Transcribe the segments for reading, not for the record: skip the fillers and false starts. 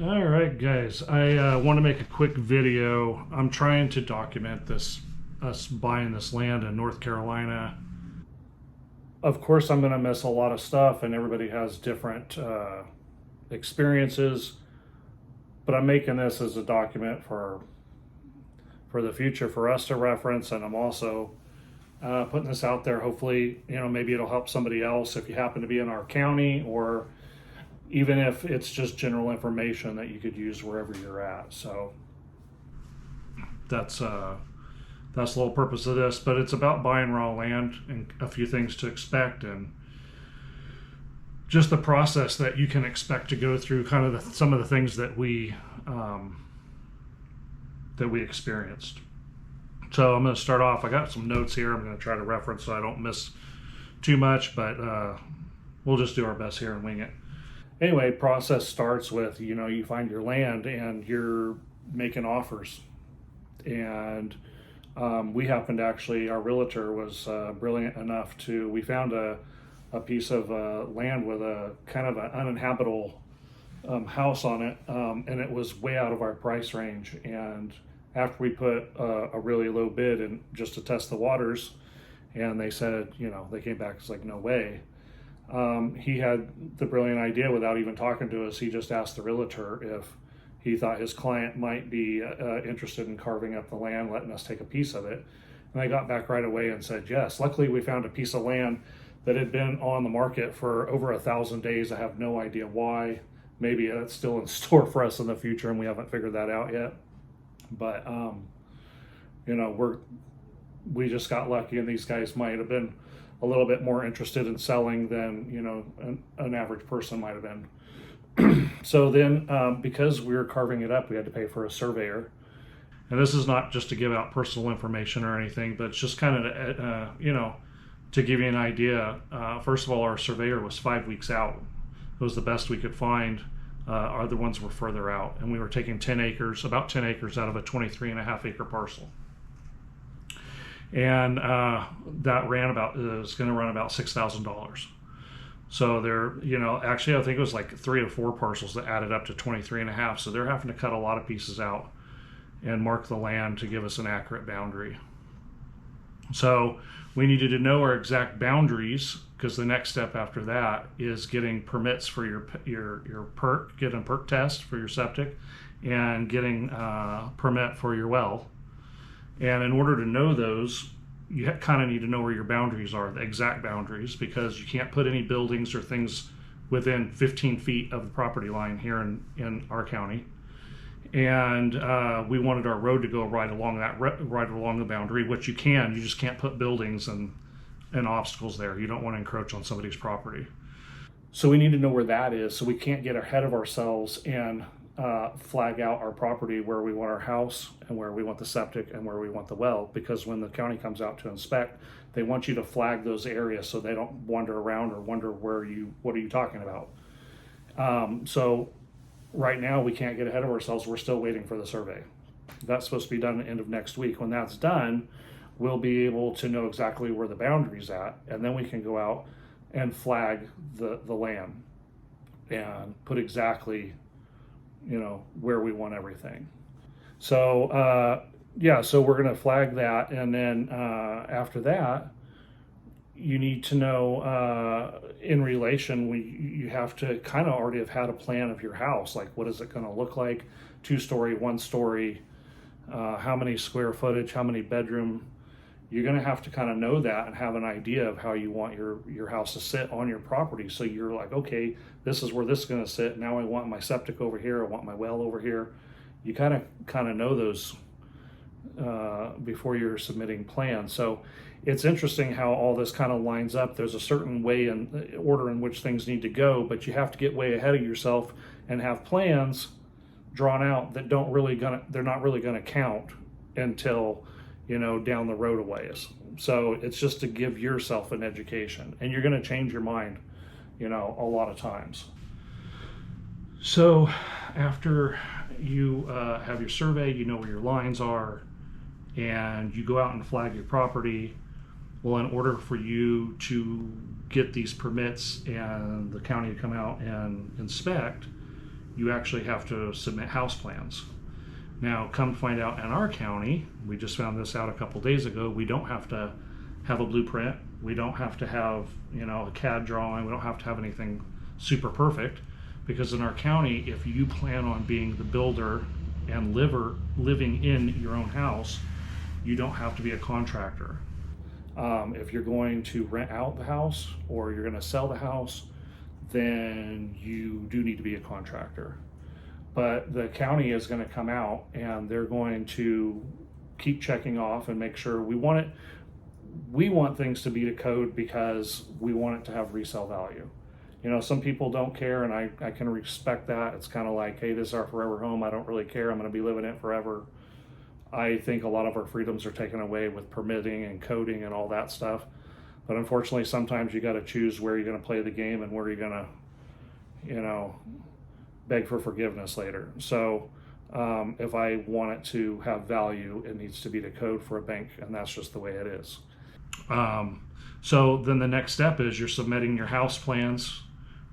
All right, guys, I want to make a quick video. I'm trying to document us buying this land in North Carolina. Of course, I'm going to miss a lot of stuff, and everybody has different experiences, but I'm making this as a document for the future for us to reference, and I'm also putting this out there. Hopefully, maybe it'll help somebody else if you happen to be in our county, or even if it's just general information that you could use wherever you're at. So that's the whole purpose of this. But it's about buying raw land and a few things to expect, and just the process that you can expect to go through. Kind of some of the things that we experienced. So I'm going to start off. I got some notes here. I'm going to try to reference so I don't miss too much, but we'll just do our best here and wing it. Anyway, process starts with, you find your land and you're making offers. And we happened to actually, our realtor was brilliant enough we found a piece of land with a kind of an uninhabitable house on it, and it was way out of our price range. And after we put a really low bid in just to test the waters, and they said, they came back, it's like, no way. He had the brilliant idea, without even talking to us, he just asked the realtor if he thought his client might be interested in carving up the land, letting us take a piece of it. And they got back right away and said yes. Luckily, we found a piece of land that had been on the market for over 1,000 days. I have no idea why. Maybe it's still in store for us in the future and we haven't figured that out yet. But, we just got lucky, and these guys might have been a little bit more interested in selling than an average person might have been. So then, because we were carving it up, we had to pay for a surveyor. And this is not just to give out personal information or anything, but it's just kind of to give you an idea. First of all, our surveyor was 5 weeks out. It was the best we could find. Our other ones were further out, and we were taking about 10 acres out of a 23.5 acre parcel. And that is going to run about $6,000. So actually I think it was like 3 or 4 parcels that added up to 23.5. So they're having to cut a lot of pieces out and mark the land to give us an accurate boundary. So we needed to know our exact boundaries, because the next step after that is getting permits for your PERC, getting a PERC test for your septic, and getting a permit for your well. And in order to know those, you kind of need to know where your boundaries are, the exact boundaries, because you can't put any buildings or things within 15 feet of the property line here in our county. And we wanted our road to go right along the boundary, which you just can't put buildings and obstacles there. You don't want to encroach on somebody's property. So we need to know where that is, so we can't get ahead of ourselves and flag out our property where we want our house and where we want the septic and where we want the well, because when the county comes out to inspect, they want you to flag those areas so they don't wander around or wonder what are you talking about. So right now we can't get ahead of ourselves. We're still waiting for the survey. That's supposed to be done at the end of next week. When that's done, we'll be able to know exactly where the boundary's at, and then we can go out and flag the land and put exactly where we want everything. So so we're going to flag that, and then after that, you need to know in relation, you have to kind of already have had a plan of your house, like what is it going to look like, 2-story, 1-story, how many square footage, how many bedroom. You're going to have to kind of know that and have an idea of how you want your house to sit on your property. So you're like, okay, this is where this is going to sit. Now I want my septic over here. I want my well over here. You kind of know those before you're submitting plans. So it's interesting how all this kind of lines up. There's a certain way and order in which things need to go, but you have to get way ahead of yourself and have plans drawn out that they're not really going to count until down the road a ways. So it's just to give yourself an education, and you're going to change your mind, a lot of times. So after you have your survey, you know where your lines are, and you go out and flag your property. Well, in order for you to get these permits and the county to come out and inspect, you actually have to submit house plans. Now, come to find out in our county, we just found this out a couple days ago, we don't have to have a blueprint. We don't have to have, a CAD drawing. We don't have to have anything super perfect, because in our county, if you plan on being the builder and living in your own house, you don't have to be a contractor. If you're going to rent out the house or you're going to sell the house, then you do need to be a contractor. But the county is going to come out and they're going to keep checking off and make sure we want things to be to code because we want it to have resale value. Some people don't care, and I can respect that. It's kind of like, hey, this is our forever home. I don't really care. I'm going to be living in it forever. I think a lot of our freedoms are taken away with permitting and coding and all that stuff. But unfortunately, sometimes you got to choose where you're going to play the game and where you're going to, beg for forgiveness later. So if I want it to have value, it needs to be to code for a bank, and that's just the way it is. So then the next step is you're submitting your house plans,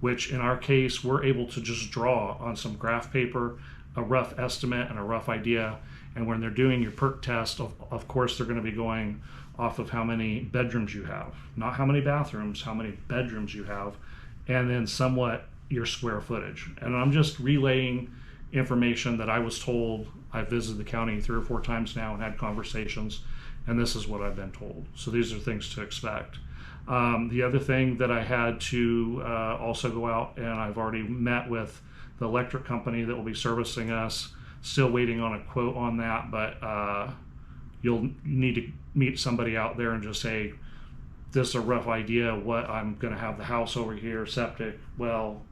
which in our case, we're able to just draw on some graph paper, a rough estimate and a rough idea. And when they're doing your PERC test, of course, they're going to be going off of how many bedrooms you have, not how many bathrooms, how many bedrooms you have, and then somewhat your square footage. And I'm just relaying information that I was told. I've visited the county 3 or 4 times now and had conversations, and this is what I've been told. So these are things to expect. The other thing that I had to also go out, and I've already met with the electric company that will be servicing us, still waiting on a quote on that, but you'll need to meet somebody out there and just say, this is a rough idea what I'm going to have the house over here, septic, well,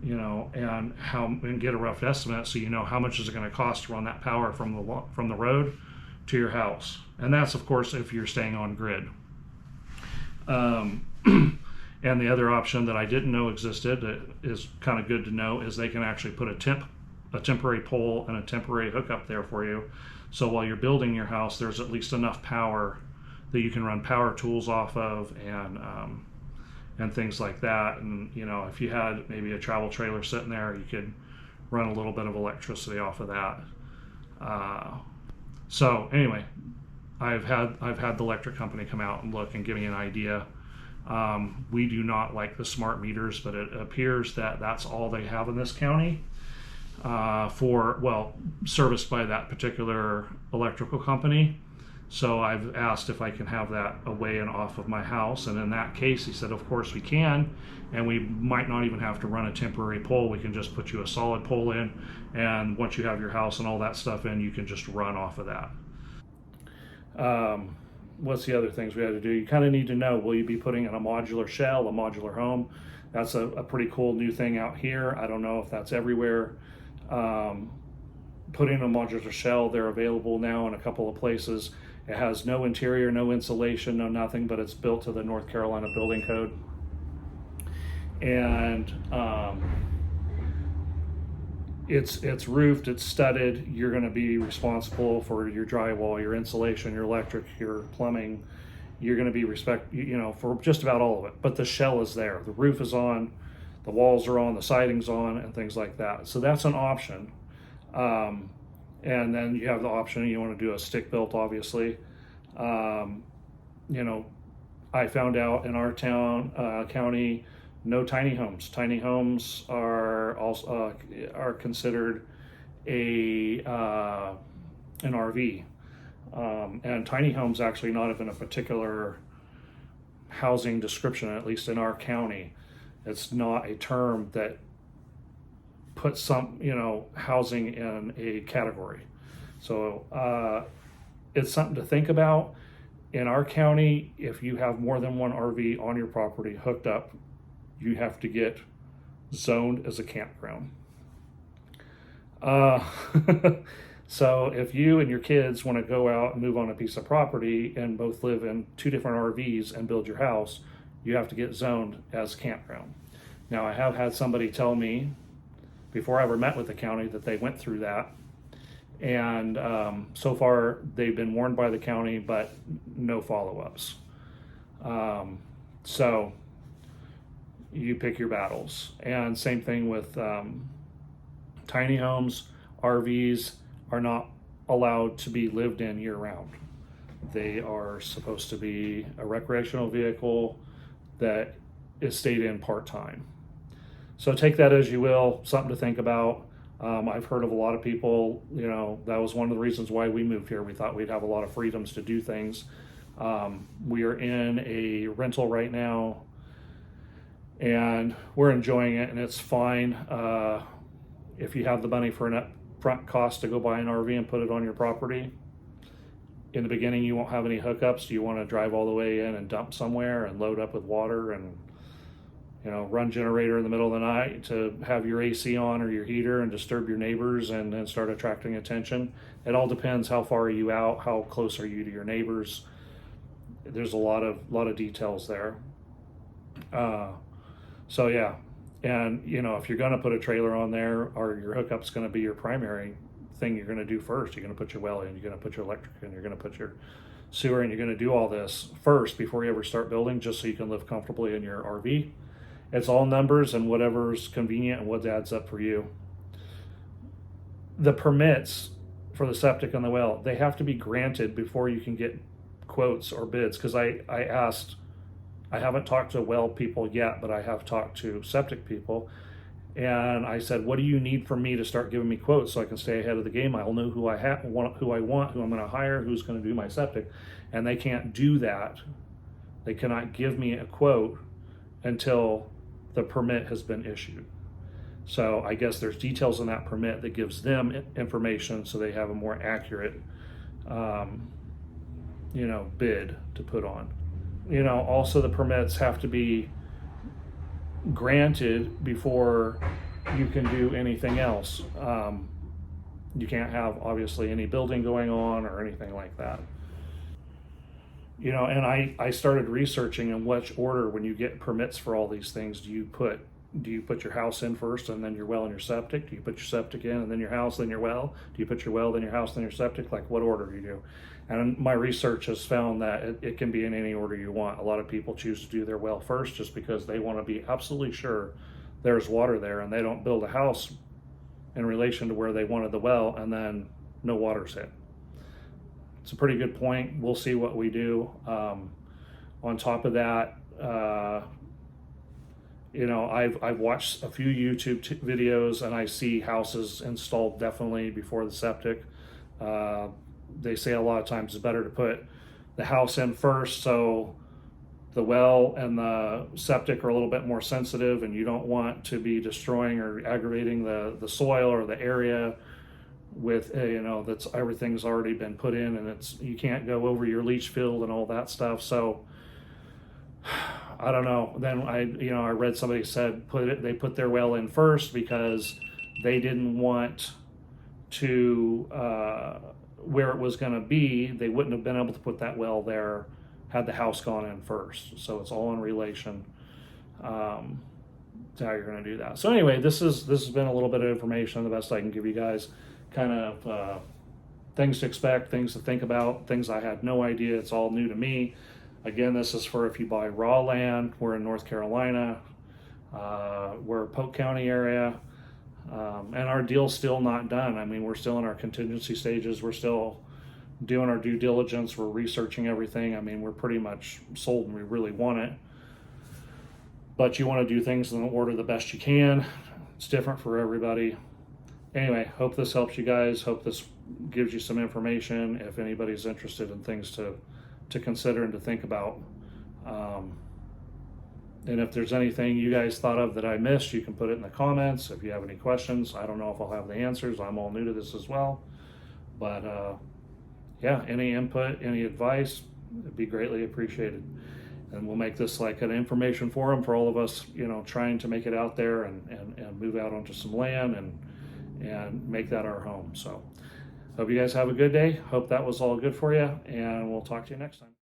and get a rough estimate so you know how much is it going to cost to run that power from the road to your house. And that's, of course, if you're staying on grid. And the other option that I didn't know existed that is kind of good to know is they can actually put a temporary pole and a temporary hookup there for you. So while you're building your house, there's at least enough power that you can run power tools off of and things like that. And if you had maybe a travel trailer sitting there, you could run a little bit of electricity off of that. So anyway, I've had the electric company come out and look and give me an idea. We do not like the smart meters, but it appears that that's all they have in this county serviced by that particular electrical company. So I've asked if I can have that away and off of my house, and in that case he said of course we can, and we might not even have to run a temporary pole. We can just put you a solid pole in, and once you have your house and all that stuff in, you can just run off of that. What's the other things we had to do? You kind of need to know, will you be putting in a modular shell, a modular home? That's a pretty cool new thing out here. I don't know if that's everywhere. Putting a modular shell, they're available now in a couple of places. It has no interior, no insulation, no nothing, but it's built to the North Carolina Building Code. And it's roofed, it's studded. You're going to be responsible for your drywall, your insulation, your electric, your plumbing. You're going to be for just about all of it. But the shell is there. The roof is on, the walls are on, the siding's on, and things like that. So that's an option. And then you have the option, you want to do a stick built, obviously. I found out in our county, no tiny homes. Tiny homes are also are considered an RV, and tiny homes actually not even a particular housing description, at least in our county. It's not a term that puts some housing in a category. So it's something to think about. In our county, if you have more than one RV on your property hooked up, you have to get zoned as a campground. So if you and your kids want to go out and move on a piece of property and both live in 2 different RVs and build your house, you have to get zoned as campground. Now, I have had somebody tell me before I ever met with the county that they went through that, and so far they've been warned by the county, but no follow-ups. So you pick your battles. And same thing with Tiny homes, RVs are not allowed to be lived in year round. They are supposed to be a recreational vehicle that is stayed in part-time. So take that as you will, something to think about. I've heard of a lot of people, that was one of the reasons why we moved here. We thought we'd have a lot of freedoms to do things. We are in a rental right now, and we're enjoying it, and it's fine. If you have the money for an upfront cost to go buy an RV and put it on your property, in the beginning you won't have any hookups. You want to drive all the way in and dump somewhere and load up with water and run generator in the middle of the night to have your AC on or your heater and disturb your neighbors and then start attracting attention. It all depends. How far are you out? How close are you to your neighbors? There's a lot of details there. So yeah, and if you're going to put a trailer on there, or your hookup's going to be your primary thing you're going to do first. You're going to put your well in, you're going to put your electric in, you're going to put your sewer in, you're going to do all this first before you ever start building, just so you can live comfortably in your RV. It's all numbers and whatever's convenient and what adds up for you. The permits for the septic and the well, they have to be granted before you can get quotes or bids. Because I asked, I haven't talked to well people yet, but I have talked to septic people. And I said, what do you need from me to start giving me quotes so I can stay ahead of the game? I'll know who I want, who I'm going to hire, who's going to do my septic. And they can't do that. They cannot give me a quote until the permit has been issued. So I guess there's details in that permit that gives them information so they have a more accurate, bid to put on. Also the permits have to be granted before you can do anything else. You can't have obviously any building going on or anything like that. And I started researching in which order, when you get permits for all these things, do you put your house in first and then your well and your septic? Do you put your septic in and then your house, then your well? Do you put your well, then your house, then your septic? Like, what order do you do? And my research has found that it can be in any order you want. A lot of people choose to do their well first just because they want to be absolutely sure there's water there, and they don't build a house in relation to where they wanted the well and then no water's hit. It's a pretty good point. We'll see what we do. On top of that, I've watched a few YouTube videos, and I see houses installed definitely before the septic. They say a lot of times it's better to put the house in first, so the well and the septic are a little bit more sensitive, and you don't want to be destroying or aggravating the soil or the area with that's everything's already been put in, and you can't go over your leach field and all that stuff. So I don't know. Then I read somebody said they put their well in first because they didn't want to where it was going to be. They wouldn't have been able to put that well there had the house gone in first. So it's all in relation to how you're going to do that. So anyway, this has been a little bit of information, the best I can give you guys. Kind of things to expect, things to think about, things I had no idea. It's all new to me. Again, this is for if you buy raw land. We're in North Carolina. We're Polk County area. And our deal's still not done. I mean, we're still in our contingency stages. We're still doing our due diligence. We're researching everything. I mean, we're pretty much sold and we really want it. But you want to do things in order the best you can. It's different for everybody. Anyway, hope this helps you guys. Hope this gives you some information if anybody's interested in things to consider and to think about. And if there's anything you guys thought of that I missed, you can put it in the comments. If you have any questions, I don't know if I'll have the answers. I'm all new to this as well. But yeah, any input, any advice, it'd be greatly appreciated. And we'll make this like an information forum for all of us, trying to make it out there and move out onto some land and make that our home. So hope you guys have a good day. Hope that was all good for you, and we'll talk to you next time.